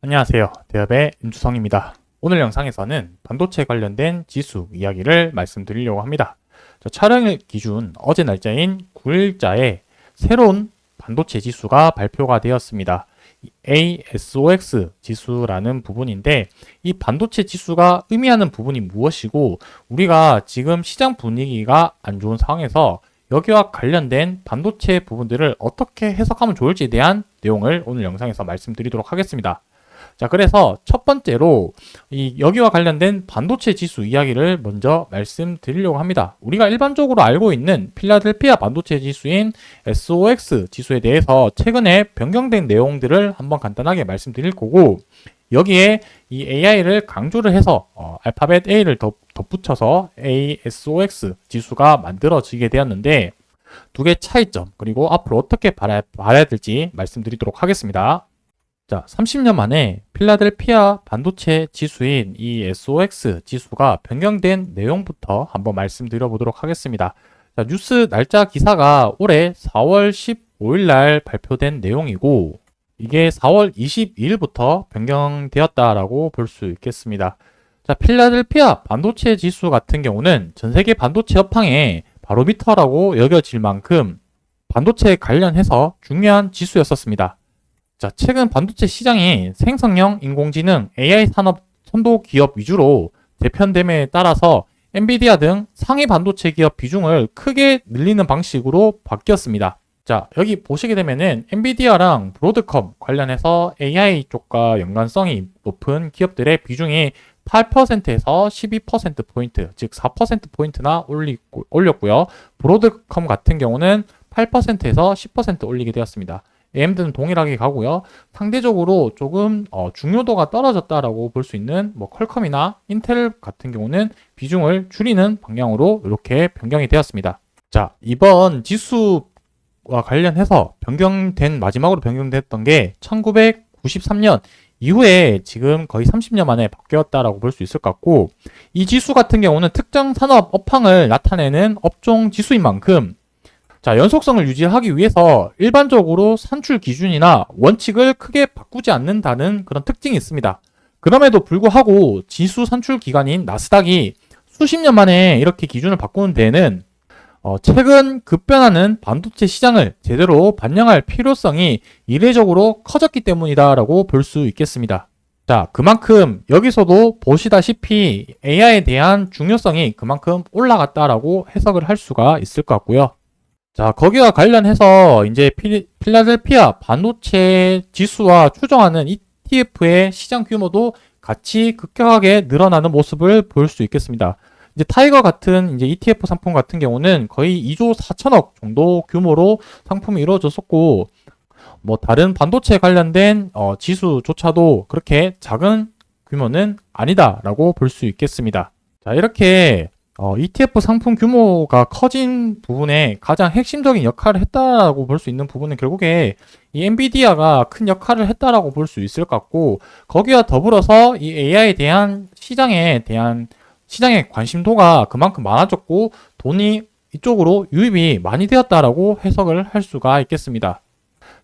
안녕하세요. 대업의 임주성입니다. 오늘 영상에서는 반도체 관련된 지수 이야기를 말씀드리려고 합니다. 촬영일 기준 어제 날짜인 9일자에 새로운 반도체 지수가 발표가 되었습니다. ASOX 지수라는 부분인데 이 반도체 지수가 의미하는 부분이 무엇이고 우리가 지금 시장 분위기가 안 좋은 상황에서 여기와 관련된 반도체 부분들을 어떻게 해석하면 좋을지에 대한 내용을 오늘 영상에서 말씀드리도록 하겠습니다. 자, 그래서 첫 번째로 여기와 관련된 반도체 지수 이야기를 먼저 말씀드리려고 합니다. 우리가 일반적으로 알고 있는 필라델피아 반도체 지수인 SOX 지수에 대해서 최근에 변경된 내용들을 한번 간단하게 말씀드릴 거고, 여기에 이 AI를 강조를 해서 알파벳 A를 덧붙여서 ASOX 지수가 만들어지게 되었는데, 두 개 차이점 그리고 앞으로 어떻게 봐야 될지 말씀드리도록 하겠습니다. 자, 30년 만에 필라델피아 반도체 지수인 이 SOX 지수가 변경된 내용부터 한번 말씀드려 보도록 하겠습니다. 자, 뉴스 날짜 기사가 올해 4월 15일 날 발표된 내용이고, 이게 4월 22일부터 변경되었다라고 볼 수 있겠습니다. 자, 필라델피아 반도체 지수 같은 경우는 전 세계 반도체 업황의 바로미터라고 여겨질 만큼 반도체 관련해서 중요한 지수였었습니다. 자, 최근 반도체 시장이 생성형 인공지능 AI 산업 선도 기업 위주로 재편됨에 따라서 엔비디아 등 상위 반도체 기업 비중을 크게 늘리는 방식으로 바뀌었습니다. 자, 여기 보시게 되면은 엔비디아랑 브로드컴 관련해서 AI 쪽과 연관성이 높은 기업들의 비중이 8%에서 12%포인트, 즉 4%포인트나 올렸고요. 브로드컴 같은 경우는 8%에서 10% 올리게 되었습니다. AMD는 동일하게 가고요. 상대적으로 조금 중요도가 떨어졌다라고 볼 수 있는 퀄컴이나 인텔 같은 경우는 비중을 줄이는 방향으로 이렇게 변경이 되었습니다. 자, 이번 지수와 관련해서 마지막으로 변경됐던 게 1993년 이후에 지금 거의 30년 만에 바뀌었다라고 볼 수 있을 것 같고, 이 지수 같은 경우는 특정 산업 업황을 나타내는 업종 지수인 만큼 자, 연속성을 유지하기 위해서 일반적으로 산출 기준이나 원칙을 크게 바꾸지 않는다는 그런 특징이 있습니다. 그럼에도 불구하고 지수 산출 기관인 나스닥이 수십 년 만에 이렇게 기준을 바꾸는 데에는 최근 급변하는 반도체 시장을 제대로 반영할 필요성이 이례적으로 커졌기 때문이다라고 볼 수 있겠습니다. 자, 그만큼 여기서도 보시다시피 AI에 대한 중요성이 그만큼 올라갔다라고 해석을 할 수가 있을 것 같고요. 자, 거기와 관련해서 이제 필라델피아 반도체 지수와 추정하는 ETF의 시장 규모도 같이 급격하게 늘어나는 모습을 볼 수 있겠습니다. 이제 타이거 같은 이제 ETF 상품 같은 경우는 거의 2조 4천억 정도 규모로 상품이 이루어졌었고, 다른 반도체 관련된 지수조차도 그렇게 작은 규모는 아니다라고 볼 수 있겠습니다. 자, 이렇게 ETF 상품 규모가 커진 부분에 가장 핵심적인 역할을 했다라고 볼 수 있는 부분은 결국에 이 엔비디아가 큰 역할을 했다라고 볼 수 있을 것 같고, 거기와 더불어서 이 AI에 대한 시장의 관심도가 그만큼 많아졌고 돈이 이쪽으로 유입이 많이 되었다라고 해석을 할 수가 있겠습니다.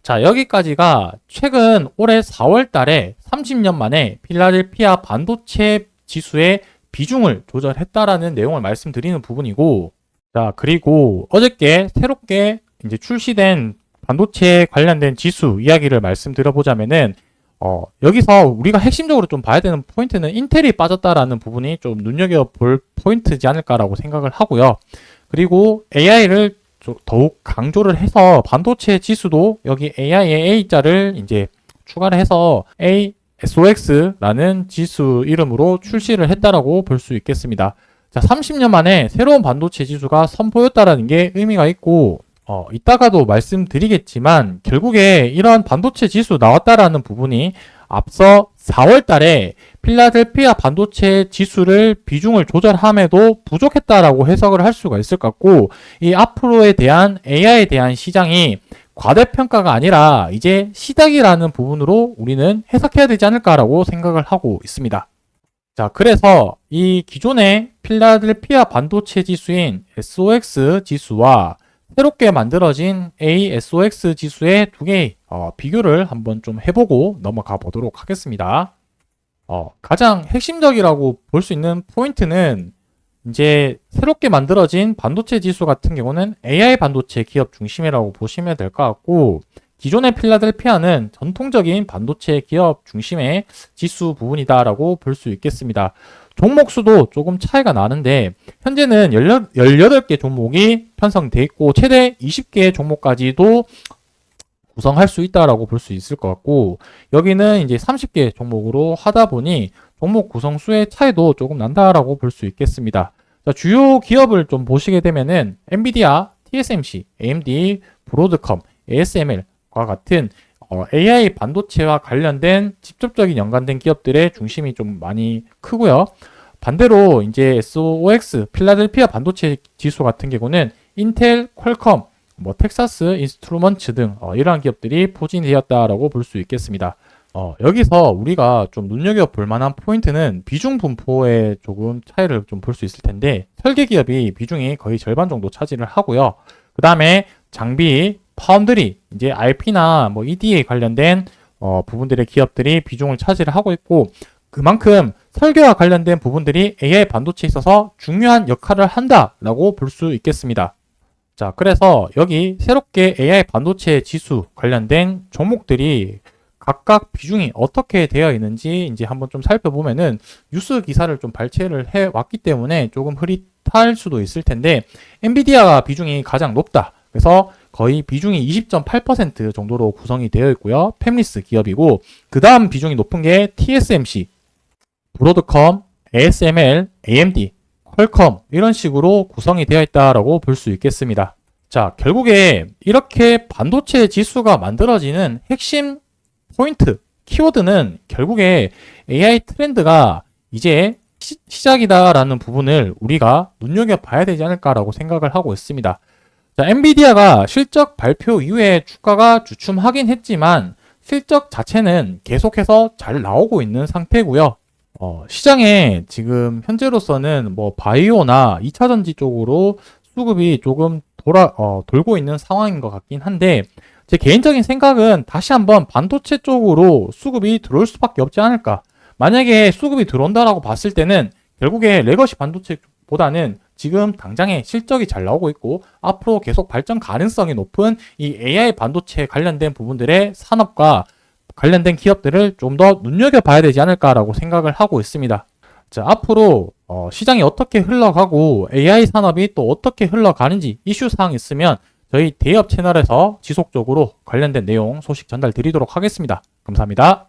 자, 여기까지가 최근 올해 4월 달에 30년 만에 필라델피아 반도체 지수의 비중을 조절했다라는 내용을 말씀드리는 부분이고, 자, 그리고 어저께 새롭게 이제 출시된 반도체 관련된 지수 이야기를 말씀드려보자면은, 여기서 우리가 핵심적으로 좀 봐야 되는 포인트는 인텔이 빠졌다라는 부분이 좀 눈여겨볼 포인트지 않을까라고 생각을 하고요. 그리고 AI를 더욱 강조를 해서 반도체 지수도 여기 AI의 A자를 이제 추가를 해서 SOX라는 지수 이름으로 출시를 했다라고 볼 수 있겠습니다. 자, 30년 만에 새로운 반도체 지수가 선보였다라는 게 의미가 있고, 이따가도 말씀드리겠지만 결국에 이런 반도체 지수 나왔다라는 부분이 앞서 4월 달에 필라델피아 반도체 지수를 비중을 조절함에도 부족했다라고 해석을 할 수가 있을 것 같고, 이 앞으로에 대한 AI에 대한 시장이 과대평가가 아니라 이제 시작이라는 부분으로 우리는 해석해야 되지 않을까라고 생각을 하고 있습니다. 자, 그래서 이 기존의 필라델피아 반도체 지수인 SOX 지수와 새롭게 만들어진 ASOX 지수의 두 개의 비교를 한번 좀 해보고 넘어가 보도록 하겠습니다. 가장 핵심적이라고 볼 수 있는 포인트는 이제 새롭게 만들어진 반도체 지수 같은 경우는 AI 반도체 기업 중심이라고 보시면 될 것 같고, 기존의 필라델피아는 전통적인 반도체 기업 중심의 지수 부분이다라고 볼 수 있겠습니다. 종목 수도 조금 차이가 나는데 현재는 18개 종목이 편성돼 있고 최대 20개의 종목까지도 구성할 수 있다라고 볼 수 있을 것 같고, 여기는 이제 30개 종목으로 하다 보니 종목 구성 수의 차이도 조금 난다라고 볼 수 있겠습니다. 자, 주요 기업을 좀 보시게 되면은 엔비디아, TSMC, AMD, 브로드컴, ASML과 같은 AI 반도체와 관련된 직접적인 연관된 기업들의 중심이 좀 많이 크고요. 반대로 이제 SOX, 필라델피아 반도체 지수 같은 경우는 인텔, 퀄컴, 텍사스 인스트루먼츠 등 이러한 기업들이 포진이 되었다라고 볼 수 있겠습니다. 여기서 우리가 좀 눈여겨볼 만한 포인트는 비중 분포에 조금 차이를 좀 볼 수 있을 텐데, 설계 기업이 비중이 거의 절반 정도 차지를 하고요. 그 다음에 장비, 파운드리, 이제 RP나 EDA 관련된 부분들의 기업들이 비중을 차지를 하고 있고, 그만큼 설계와 관련된 부분들이 AI 반도체에 있어서 중요한 역할을 한다라고 볼 수 있겠습니다. 자, 그래서 여기 새롭게 AI 반도체 지수 관련된 종목들이 각각 비중이 어떻게 되어 있는지 이제 한번 좀 살펴보면은, 뉴스 기사를 좀 발췌를 해 왔기 때문에 조금 흐릿할 수도 있을 텐데, 엔비디아가 비중이 가장 높다. 그래서 거의 비중이 20.8% 정도로 구성이 되어 있고요. 팹리스 기업이고, 그 다음 비중이 높은 게 TSMC, 브로드컴, ASML, AMD, 퀄컴 이런 식으로 구성이 되어 있다라고 볼 수 있겠습니다. 자, 결국에 이렇게 반도체 지수가 만들어지는 핵심 포인트, 키워드는 결국에 AI 트렌드가 이제 시작이다라는 부분을 우리가 눈여겨봐야 되지 않을까라고 생각을 하고 있습니다. 자, 엔비디아가 실적 발표 이후에 주가가 주춤하긴 했지만 실적 자체는 계속해서 잘 나오고 있는 상태고요. 시장에 지금 현재로서는 바이오나 2차 전지 쪽으로 수급이 조금 돌고 있는 상황인 것 같긴 한데, 제 개인적인 생각은 다시 한번 반도체 쪽으로 수급이 들어올 수밖에 없지 않을까. 만약에 수급이 들어온다라고 봤을 때는 결국에 레거시 반도체보다는 지금 당장에 실적이 잘 나오고 있고 앞으로 계속 발전 가능성이 높은 이 AI 반도체 관련된 부분들의 산업과 관련된 기업들을 좀 더 눈여겨봐야 되지 않을까라고 생각을 하고 있습니다. 자, 앞으로 시장이 어떻게 흘러가고 AI 산업이 또 어떻게 흘러가는지 이슈 사항 있으면 저희 대업 채널에서 지속적으로 관련된 내용 소식 전달 드리도록 하겠습니다. 감사합니다.